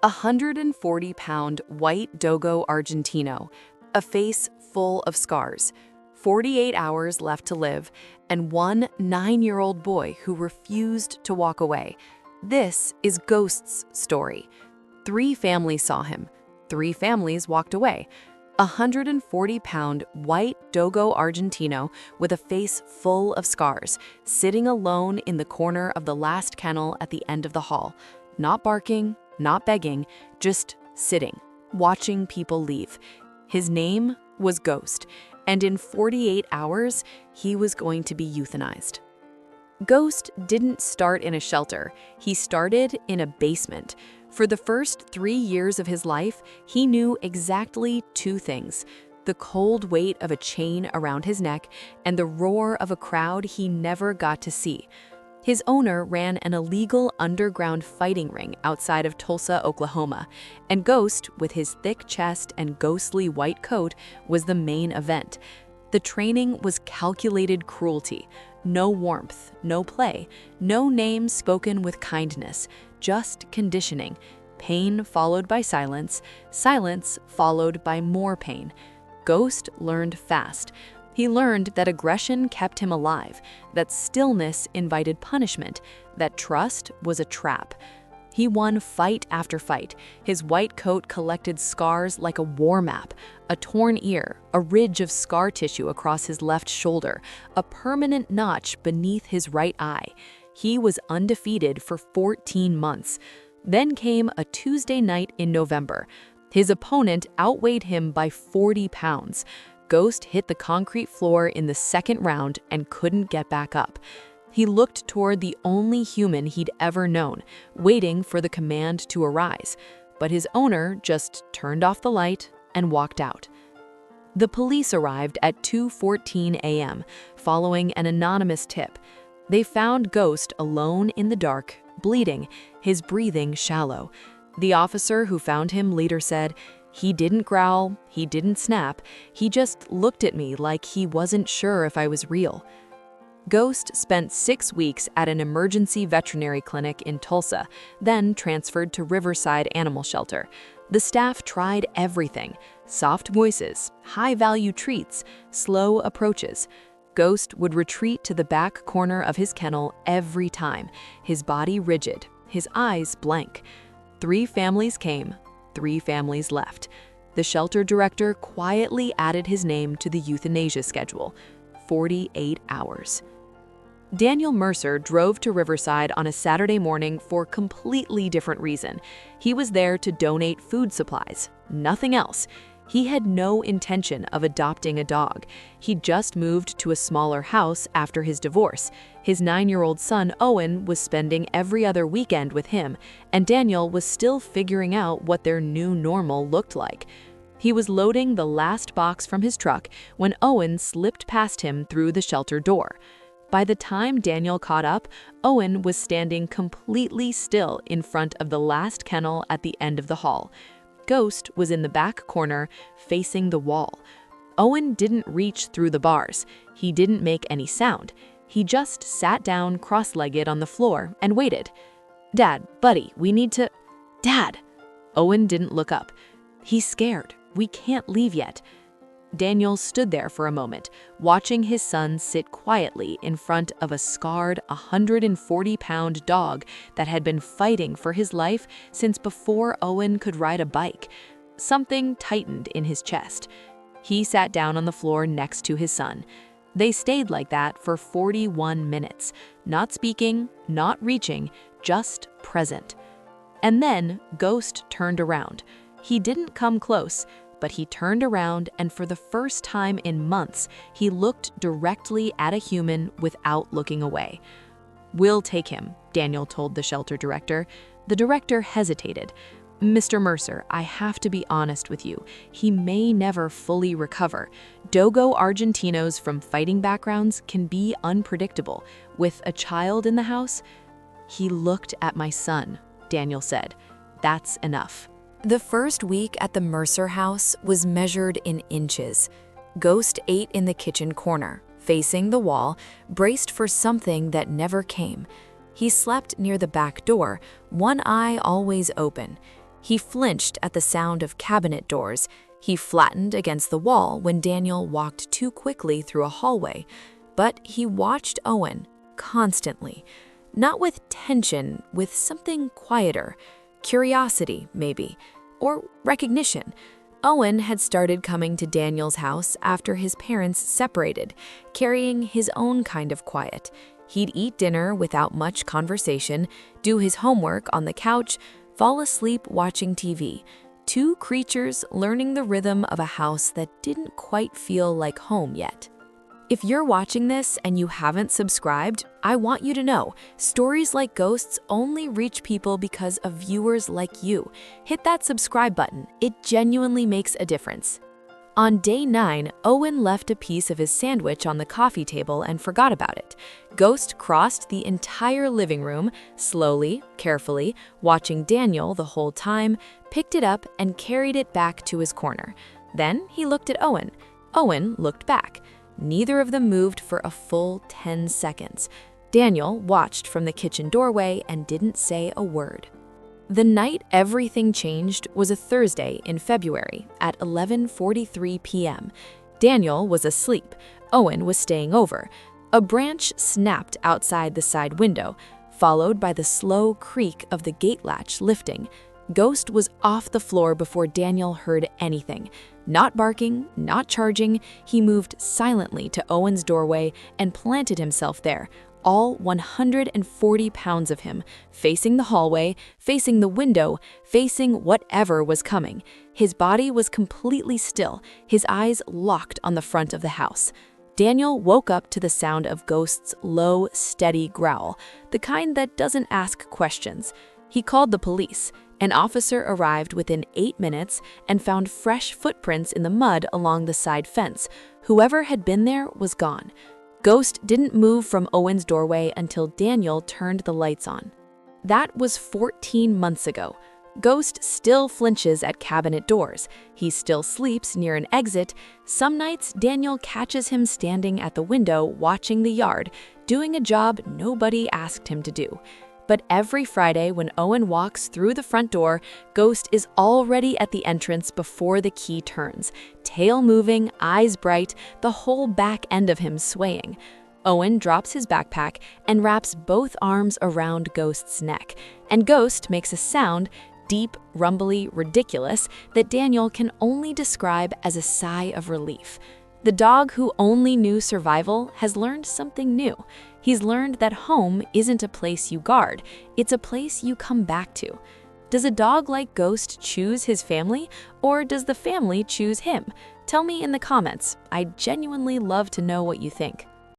140-pound white Dogo Argentino, a face full of scars, 48 hours left to live, and one 9-year-old boy who refused to walk away. This is Ghost's story. 3 families saw him. 3 families walked away. 140-pound white Dogo Argentino with a face full of scars, sitting alone in the corner of the last kennel at the end of the hall. Not barking, not begging, just sitting, watching people leave. His name was Ghost, and in 48 hours, he was going to be euthanized. Ghost didn't start in a shelter. He started in a basement. For the first 3 years of his life, he knew exactly 2 things: the cold weight of a chain around his neck and the roar of a crowd he never got to see. His owner ran an illegal underground fighting ring outside of Tulsa, Oklahoma, and Ghost, with his thick chest and ghostly white coat, was the main event. The training was calculated cruelty. No warmth, no play, no names spoken with kindness, just conditioning. Pain followed by silence, silence followed by more pain. Ghost learned fast. He learned that aggression kept him alive, that stillness invited punishment, that trust was a trap. He won fight after fight. His white coat collected scars like a war map: a torn ear, a ridge of scar tissue across his left shoulder, a permanent notch beneath his right eye. He was undefeated for 14 months. Then came a Tuesday night in November. His opponent outweighed him by 40 pounds. Ghost hit the concrete floor in the second round and couldn't get back up. He looked toward the only human he'd ever known, waiting for the command to arise. But his owner just turned off the light and walked out. The police arrived at 2:14 a.m., following an anonymous tip. They found Ghost alone in the dark, bleeding, his breathing shallow. The officer who found him later said, "He didn't growl, he didn't snap, he just looked at me like he wasn't sure if I was real." Ghost spent 6 weeks at an emergency veterinary clinic in Tulsa, then transferred to Riverside Animal Shelter. The staff tried everything: soft voices, high-value treats, slow approaches. Ghost would retreat to the back corner of his kennel every time, his body rigid, his eyes blank. 3 families came, 3 families left. The shelter director quietly added his name to the euthanasia schedule. 48 hours. Daniel Mercer drove to Riverside on a Saturday morning for a completely different reason. He was there to donate food supplies, nothing else. He had no intention of adopting a dog. He'd just moved to a smaller house after his divorce. His 9-year-old son, Owen, was spending every other weekend with him, and Daniel was still figuring out what their new normal looked like. He was loading the last box from his truck when Owen slipped past him through the shelter door. By the time Daniel caught up, Owen was standing completely still in front of the last kennel at the end of the hall. Ghost was in the back corner, facing the wall. Owen didn't reach through the bars. He didn't make any sound. He just sat down cross-legged on the floor and waited. "Dad, buddy, we need to—" "Dad!" Owen didn't look up. "He's scared. We can't leave yet." Daniel stood there for a moment, watching his son sit quietly in front of a scarred 140-pound dog that had been fighting for his life since before Owen could ride a bike. Something tightened in his chest. He sat down on the floor next to his son. They stayed like that for 41 minutes, not speaking, not reaching, just present. And then Ghost turned around. He didn't come close, but he turned around, and for the first time in months, he looked directly at a human without looking away. "We'll take him," Daniel told the shelter director. The director hesitated. "Mr. Mercer, I have to be honest with you. He may never fully recover. Dogo Argentinos from fighting backgrounds can be unpredictable. With a child in the house—" "He looked at my son," Daniel said. "That's enough." The first week at the Mercer house was measured in inches. Ghost ate in the kitchen corner, facing the wall, braced for something that never came. He slept near the back door, one eye always open. He flinched at the sound of cabinet doors. He flattened against the wall when Daniel walked too quickly through a hallway. But he watched Owen constantly, not with tension, with something quieter, curiosity maybe, or recognition. Owen had started coming to Daniel's house after his parents separated, carrying his own kind of quiet. He'd eat dinner without much conversation, do his homework on the couch, fall asleep watching TV. Two creatures learning the rhythm of a house that didn't quite feel like home yet. If you're watching this and you haven't subscribed, I want you to know, stories like ghosts only reach people because of viewers like you. Hit that subscribe button. It genuinely makes a difference. On day 9, Owen left a piece of his sandwich on the coffee table and forgot about it. Ghost crossed the entire living room, slowly, carefully, watching Daniel the whole time, picked it up and carried it back to his corner. Then he looked at Owen. Owen looked back. Neither of them moved for a full 10 seconds. Daniel watched from the kitchen doorway and didn't say a word. The night everything changed was a Thursday in February at 11:43 p.m. Daniel was asleep. Owen was staying over. A branch snapped outside the side window, followed by the slow creak of the gate latch lifting. Ghost was off the floor before Daniel heard anything. Not barking, not charging, he moved silently to Owen's doorway and planted himself there, all 140 pounds of him, facing the hallway, facing the window, facing whatever was coming. His body was completely still, his eyes locked on the front of the house. Daniel woke up to the sound of Ghost's low, steady growl, the kind that doesn't ask questions. He called the police. An officer arrived within 8 minutes and found fresh footprints in the mud along the side fence. Whoever had been there was gone. Ghost didn't move from Owen's doorway until Daniel turned the lights on. That was 14 months ago. Ghost still flinches at cabinet doors. He still sleeps near an exit. Some nights, Daniel catches him standing at the window watching the yard, doing a job nobody asked him to do. But every Friday when Owen walks through the front door, Ghost is already at the entrance before the key turns, tail moving, eyes bright, the whole back end of him swaying. Owen drops his backpack and wraps both arms around Ghost's neck, and Ghost makes a sound, deep, rumbly, ridiculous, that Daniel can only describe as a sigh of relief. The dog who only knew survival has learned something new. He's learned that home isn't a place you guard, it's a place you come back to. Does a dog like Ghost choose his family, or does the family choose him? Tell me in the comments. I genuinely love to know what you think.